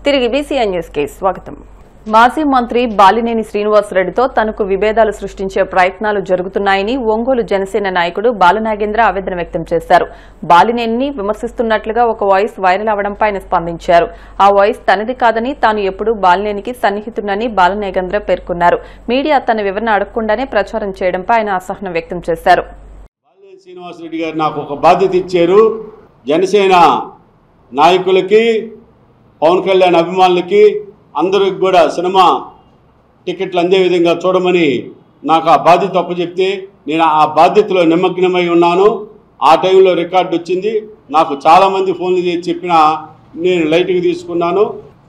తిరిగి BCN news కి స్వాగతం. మాజీ మంత్రి బాలినేని శ్రీనివాసరెడ్డితో తనకు విభేదాలు సృష్టించే ప్రయత్నాలు జరుగుతున్నాయని ఒంగోలు జనసేన నాయకుడు బాలనాగేంద్ర ఆవేదన వ్యక్తం చేశారు. బాలినేనిని విమర్శిస్తున్నట్లుగా ఒక వాయిస్ వైరల్ అవడంపై ఆయన స్పందించారు. ఆ వాయిస్ తనది కాదని, తాను ఎప్పుడూ బాలినేనికి సన్నిహితుడని బాలనాగేంద్ర పేర్కొన్నారు. మీడియా తన వివరణ అడగకుండానే ప్రచారం చేయడంపై ఆయన అసహనం వ్యక్తం చేశారు. బాలినేని శ్రీనివాసరెడ్డి గారు నాకు ఒక బాధ్యత ఇచ్చారు. జనసేన నాయకులకి, పవన్ కళ్యాణ్ అభిమానులకి అందరికి కూడా సినిమా టికెట్లు అందే విధంగా చూడమని నాకు ఆ బాధ్యత అప్పచెప్తే నేను ఆ బాధ్యతలో నిమగ్నమై ఉన్నాను. ఆ టైంలో రికార్డు వచ్చింది. నాకు చాలామంది ఫోన్లు చేసి చెప్పినా నేను లైట్గా తీసుకున్నాను.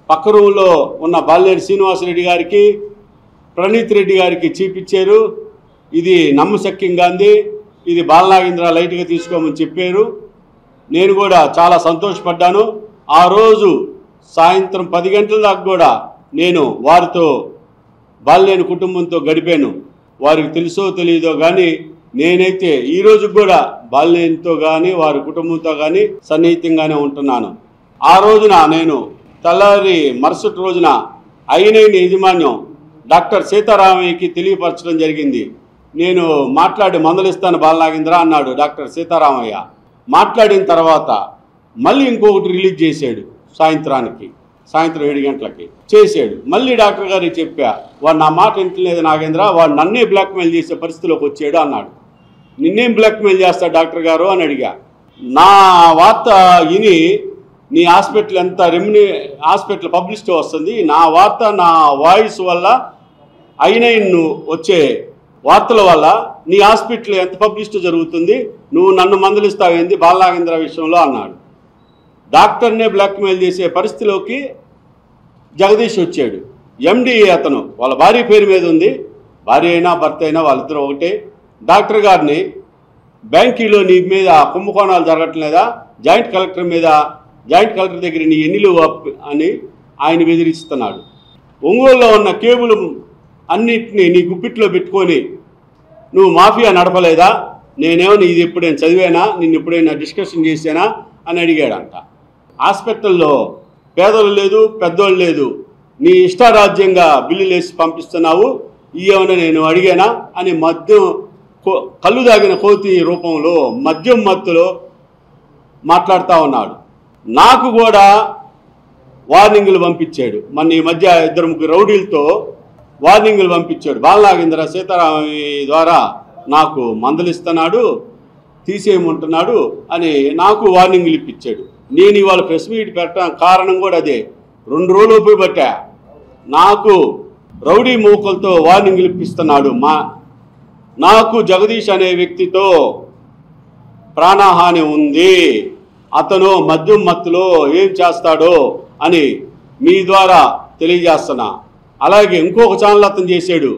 పక్క రూమ్లో ఉన్న బాలినేని శ్రీనివాసరెడ్డి గారికి, ప్రణీత్ రెడ్డి గారికి చూపించారు. ఇది నమ్మశక్యంగా ఉంది, ఇది బాలనాగేంద్ర లైట్గా తీసుకోమని చెప్పారు. నేను కూడా చాలా సంతోషపడ్డాను. ఆ రోజు సాయంత్రం 10 గంటల దాకా కూడా నేను వారితో బాలినేని కుటుంబంతో గడిపాను. వారికి తెలుసో తెలియదో కానీ నేనైతే ఈ రోజు కూడా బాలినేనితో కానీ వారి కుటుంబంతో కానీ సన్నిహితంగానే ఉంటున్నాను. ఆ రోజున నేను తెల్లారి మరుసటి రోజున అయినైన యాజమాన్యం డాక్టర్ సీతారామయ్యకి తెలియపరచడం జరిగింది. నేను మాట్లాడి మందలిస్తాను బాలనాగేంద్ర అన్నాడు డాక్టర్ సీతారామయ్య. మాట్లాడిన తర్వాత మళ్ళీ ఇంకొకటి రిలీజ్ చేశాడు. సాయంత్రం 7 గంటలకి చేశాడు. మళ్ళీ డాక్టర్ గారికి చెప్పా, వాడు నా మాట వింటలేదు నాగేంద్ర, వాడు నన్నే బ్లాక్మెయిల్ చేసే పరిస్థితిలోకి వచ్చాడు అన్నాడు. నిన్నేం బ్లాక్మెయిల్ చేస్తాడు డాక్టర్ గారు అని అడిగా. నా వార్త విని నీ హాస్పిటల్ ఎంత హాస్పిటల్ పబ్లిసిటీ వస్తుంది, నా వార్త నా వాయిస్ వల్ల అయినైన్ వచ్చే వార్తల వల్ల నీ హాస్పిటల్ ఎంత పబ్లిసిటీ జరుగుతుంది, నువ్వు నన్ను మందలిస్తావేంది బాలనాగేంద్ర విషయంలో అన్నాడు. డాక్టర్నే బ్లాక్మెయిల్ చేసే పరిస్థితిలోకి జగదీష్ వచ్చాడు. ఎండి అతను వాళ్ళ భార్య పేరు మీద ఉంది. భార్య అయినా భర్త అయినా వాళ్ళిద్దరూ ఒకటే. డాక్టర్ గారిని బ్యాంకీలో నీ మీద కుంభకోణాలు జరగట్లేదా, జాయింట్ కలెక్టర్ దగ్గర నీ ఎన్నిలు అని ఆయన బెదిరిస్తున్నాడు. ఒంగోలులో ఉన్న కేబుల్ అన్నిటినీ నీ గుప్పిట్లో పెట్టుకొని నువ్వు మాఫియా నడపలేదా, నేనేమన్నా ఇది ఎప్పుడైనా చదివానా, నిన్ను ఎప్పుడైనా డిస్కషన్ చేశానా అని అడిగాడంట. హాస్పిటల్లో పేదలు లేదు, పెద్దోళ్ళు లేదు, నీ ఇష్టారాజ్యంగా బిల్లులు వేసి పంపిస్తున్నావు, ఇవేమన్నా నేను అడిగానా అని కళ్ళు దాగిన కోతి రూపంలో మద్యం మత్తులో మాట్లాడుతూ ఉన్నాడు. నాకు కూడా వార్నింగులు పంపించాడు. మన ఈ మధ్య 2-3 రౌడీలతో వార్నింగులు పంపించాడు. బాలనాగేంద్ర సీతారామయ్య ద్వారా నాకు మందలిస్తున్నాడు, తీసేయమంటున్నాడు అని నాకు వార్నింగ్లు ఇప్పించాడు. నేను ఇవాళ ప్రెస్ మీట్ పెట్టడం కారణం కూడా అదే. 2 రోజులు ఉపయోగపట్టా. నాకు రౌడీ మూకలతో వార్నింగ్లు ఇప్పిస్తున్నాడు. నాకు జగదీష్ అనే వ్యక్తితో ప్రాణహాని ఉంది, అతను మద్యం మత్తులో ఏం చేస్తాడో అని మీ ద్వారా తెలియజేస్తున్నా. అలాగే ఇంకొక ఛానల్ అతను చేశాడు,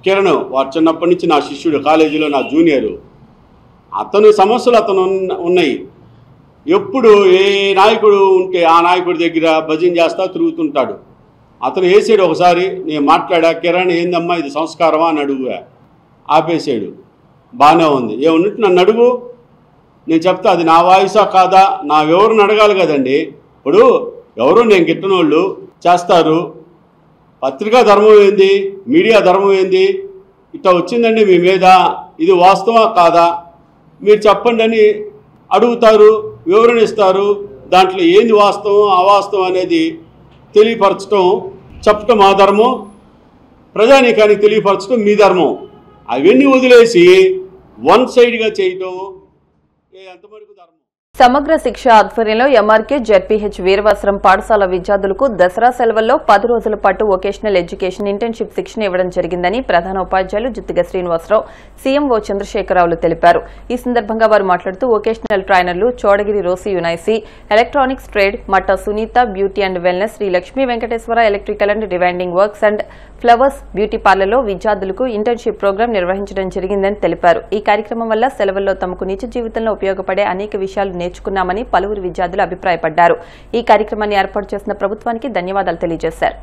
కిరణ్, వాడు చిన్నప్పటి నుంచి నా శిష్యుడు, కాలేజీలో నా జూనియరు. అతని సమస్యలు అతను ఉన్నాయి. ఎప్పుడు ఏ నాయకుడు ఉంటే ఆ నాయకుడి దగ్గర భజన చేస్తా తిరుగుతుంటాడు. అతను వేసాడు ఒకసారి, నేను మాట్లాడా, కిరణ్ ఏందమ్మా ఇది సంస్కారమా అని అడుగుగా, ఆపేసాడు. బాగానే ఉంది, ఏమన్నట్టు నన్ను అడుగు, నేను చెప్తా అది నా వాయిసా కాదా, నా ఎవరిని అడగాలి కదండి. ఇప్పుడు ఎవరు నేను గిట్టనోళ్ళు చేస్తారు. పత్రికా ధర్మం ఏంది, మీడియా ధర్మం ఏంది, ఇట్లా వచ్చిందండి మీ మీద, ఇది వాస్తవా కాదా మీరు చెప్పండి అని అడుగుతారు, వివరణ ఇస్తారు. దాంట్లో ఏంది వాస్తవం అవాస్తవం అనేది తెలియపరచడం, చెప్పటం మా ధర్మం, ప్రజానీకానికి తెలియపరచడం మీ ధర్మం. అవన్నీ వదిలేసి వన్ సైడ్గా చేయటం ఎంతవరకు ధర్మం? సమగ్ర శిక్ష ఆధ్వర్యంలో ఎంఆర్కే జెడ్పీహెచ్ వీరవసరం పాఠశాల విద్యార్థులకు దసరా సెలవుల్లో 10 రోజుల పాటు వొకేషనల్ ఎడ్యుకేషన్ ఇంటర్న్షిప్ శిక్షణ ఇవ్వడం జరిగిందని ప్రధాన ఉపాధ్యాయులు జిత్తిగ శ్రీనివాసరావు, సీఎంఓ చంద్రశేఖరరావులు తెలిపారు. ఈ సందర్భంగా వారు మాట్లాడుతూ వొకేషనల్ ట్రైనర్లు చోడగిరి రోసి యునైసి, electronics trade, Matta Sunitha beauty and wellness, Shri Lakshmi Venkateswara electrical and rewinding works and flowers beauty పార్లర్లో విద్యార్థులకు ఇంటర్న్షిప్ ప్రోగ్రాం నిర్వహించడం జరిగిందని తెలిపారు. ఈ కార్యక్రమం వల్ల సెలవుల్లో తమకు నిజ జీవితంలో ఉపయోగపడే అనేక విషయాలు నేర్చుకున్నామని పలువురు విద్యార్థులు అభిప్రాయపడ్డారు. ఈ కార్యక్రమాన్ని ఏర్పాటు చేసిన ప్రభుత్వానికి ధన్యవాదాలు తెలియజేశారు.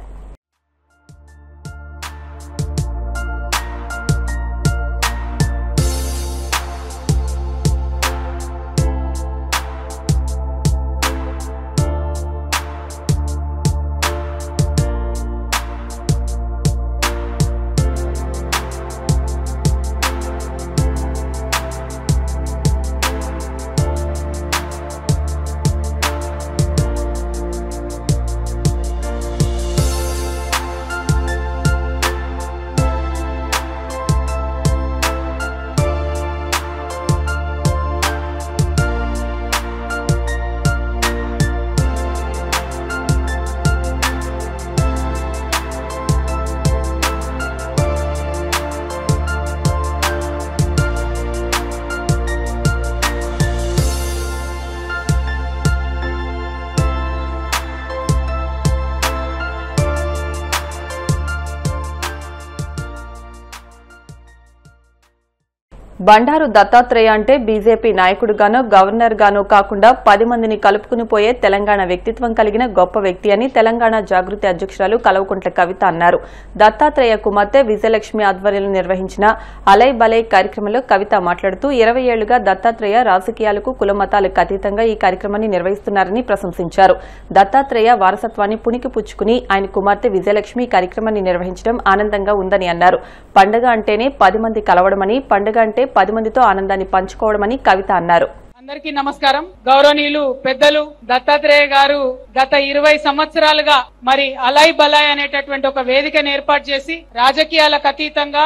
బండారు దత్తాత్రేయ అంటే బీజేపీ నాయకుడుగానో గవర్నర్ గానో కాకుండా 10 మందిని కలుపుకుని పోయే తెలంగాణ వ్యక్తిత్వం కలిగిన గొప్ప వ్యక్తి అని తెలంగాణ జాగృతి అధ్యక్షురాలు కల్వకుంట్ల కవిత అన్నారు. దత్తాత్రేయ కుమార్తె విజయలక్ష్మి ఆధ్వర్యంలో నిర్వహించిన అలై బలై కార్యక్రమంలో కవిత మాట్లాడుతూ 20 ఏళ్లుగా దత్తాత్రేయ రాజకీయాలకు కులమతాలకు అతీతంగా ఈ కార్యక్రమాన్ని నిర్వహిస్తున్నారని ప్రశంసించారు. దత్తాత్రేయ వారసత్వాన్ని పుణికి పుచ్చుకుని ఆయన కుమార్తె విజయలక్ష్మి కార్యక్రమాన్ని నిర్వహించడం ఆనందంగా ఉందని అన్నారు. పండుగ అంటేనే 10 మంది కలవడమని, పండుగ అంటే 10 మందితో ఆనందాన్ని పంచుకోవడమని కవిత అన్నారు. అందరికీ నమస్కారం. గౌరవనీయులు పెద్దలు దత్తాత్రేయ గారు గత 20 సంవత్సరాలుగా మరి అలై బలాయ్ అనేటటువంటి ఒక వేదికను ఏర్పాటు చేసి రాజకీయాలకు అతీతంగా,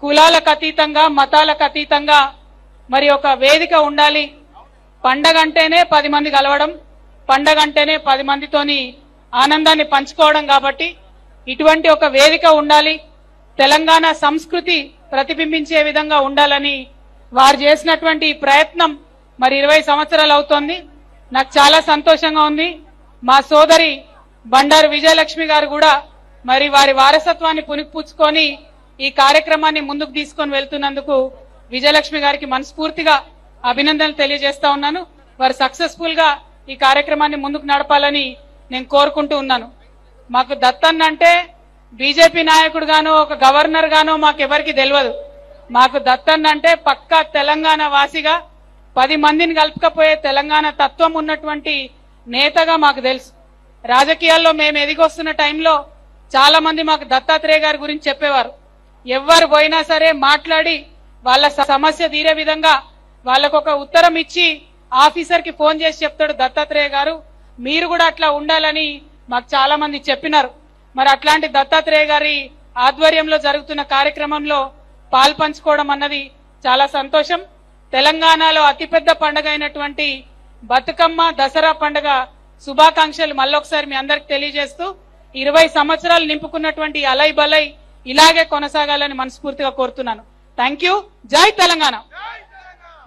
కులాలకు అతీతంగా, మతాలకు అతీతంగా మరి ఒక వేదిక ఉండాలి. పండగ అంటేనే 10 మంది కలవడం, పండగ అంటేనే 10 మందితోని ఆనందాన్ని పంచుకోవడం కాబట్టి ఇటువంటి ఒక వేదిక ఉండాలి, తెలంగాణ సంస్కృతి ప్రతిబింబించే విధంగా ఉండాలని వారు చేసినటువంటి ప్రయత్నం మరి 20 సంవత్సరాలు అవుతోంది. నాకు చాలా సంతోషంగా ఉంది. మా సోదరి బండారు విజయలక్ష్మి గారు కూడా మరి వారి వారసత్వాన్ని పునిపుచ్చుకొని ఈ కార్యక్రమాన్ని ముందుకు తీసుకొని వెళ్తున్నందుకు విజయలక్ష్మి గారికి మనస్ఫూర్తిగా అభినందనలు తెలియజేస్తా ఉన్నాను. వారు సక్సెస్ఫుల్ గా ఈ కార్యక్రమాన్ని ముందుకు నడపాలని నేను కోరుకుంటూ ఉన్నాను. మాకు దత్తన్న అంటే బీజేపీ నాయకుడు గానో ఒక గవర్నర్ గానో మాకెవరికి తెలియదు. మాకు దత్తన్న అంటే పక్కా తెలంగాణ వాసిగా 10 మందిని కలుపుకపోయే తెలంగాణ తత్వం ఉన్నటువంటి నేతగా మాకు తెలుసు. రాజకీయాల్లో మేము ఎదిగొస్తున్న టైంలో చాలా మంది మాకు దత్తాత్రేయ గారి గురించి చెప్పేవారు. ఎవరు పోయినా సరే మాట్లాడి వాళ్ళ సమస్య తీరే విధంగా వాళ్ళకు ఒక ఉత్తరం ఇచ్చి ఆఫీసర్ కి ఫోన్ చేసి చెప్తాడు దత్తాత్రేయ గారు, మీరు కూడా అట్లా ఉండాలని మాకు చాలా మంది చెప్పినారు. మరి అట్లాంటి దత్తాత్రేయ గారి ఆధ్వర్యంలో జరుగుతున్న కార్యక్రమంలో పాల్పంచుకోవడం అన్నది చాలా సంతోషం. తెలంగాణలో అతిపెద్ద పండుగ అయినటువంటి బతుకమ్మ దసరా పండుగ శుభాకాంక్షలు మళ్ళొకసారి మీ అందరికి తెలియజేస్తూ 20 సంవత్సరాలు నింపుకున్నటువంటి అలై బలై ఇలాగే కొనసాగాలని మనస్ఫూర్తిగా కోరుతున్నాను. Thank you. జై తెలంగాణ,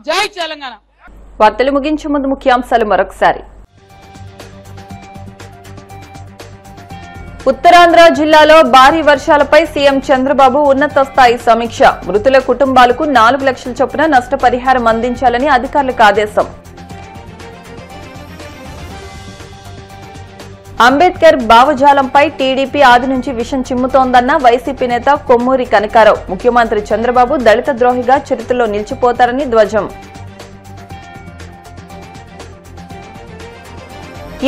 జై తెలంగాణ. వార్తలు ముగించే ముందు ముఖ్యాంశాలు మరొకసారి. ఉత్తరాంధ్ర జిల్లాలో భారీ వర్షాలపై సీఎం చంద్రబాబు ఉన్నత స్థాయి సమీక్ష. మృతుల కుటుంబాలకు 4 లక్షల చొప్పున నష్టపరిహారం అందించాలని అధికారులకు ఆదేశం. అంబేద్కర్ భావజాలంపై టీడీపీ ఆది నుంచి విషం చిమ్ముతోందన్న వైసీపీ నేత కొమ్మూరి కనకారావు. ముఖ్యమంత్రి చంద్రబాబు దళిత ద్రోహిగా చరిత్రలో నిలిచిపోతారని ధ్వజం.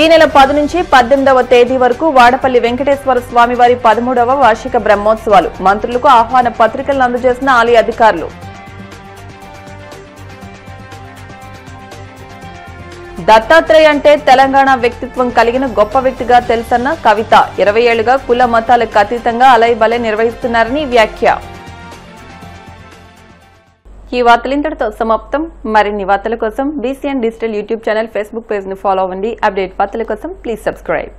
ఈ నెల 10 నుంచి 18వ తేదీ వరకు వాడపల్లి వెంకటేశ్వర స్వామివారి 13వ వార్షిక బ్రహ్మోత్సవాలు. మంత్రులకు ఆహ్వాన పత్రికలను అందజేసిన ఆలయ అధికారులు. దత్తాత్రేయ అంటే తెలంగాణ వ్యక్తిత్వం కలిగిన గొప్ప వ్యక్తిగా తెలుసన్న కవిత. 20 ఏళ్లుగా కుల మతాలకు అతీతంగా అలై బలై నిర్వహిస్తున్నారని వ్యాఖ్య. ఈ వార్తలు ఇంతటితో సమాప్తం. మరిన్ని వార్తల కోసం BCN digital YouTube channel, Facebook page ను ఫాలో అవ్వండి. అప్డేట్ వార్తల కోసం ప్లీజ్ సబ్స్క్రైబ్.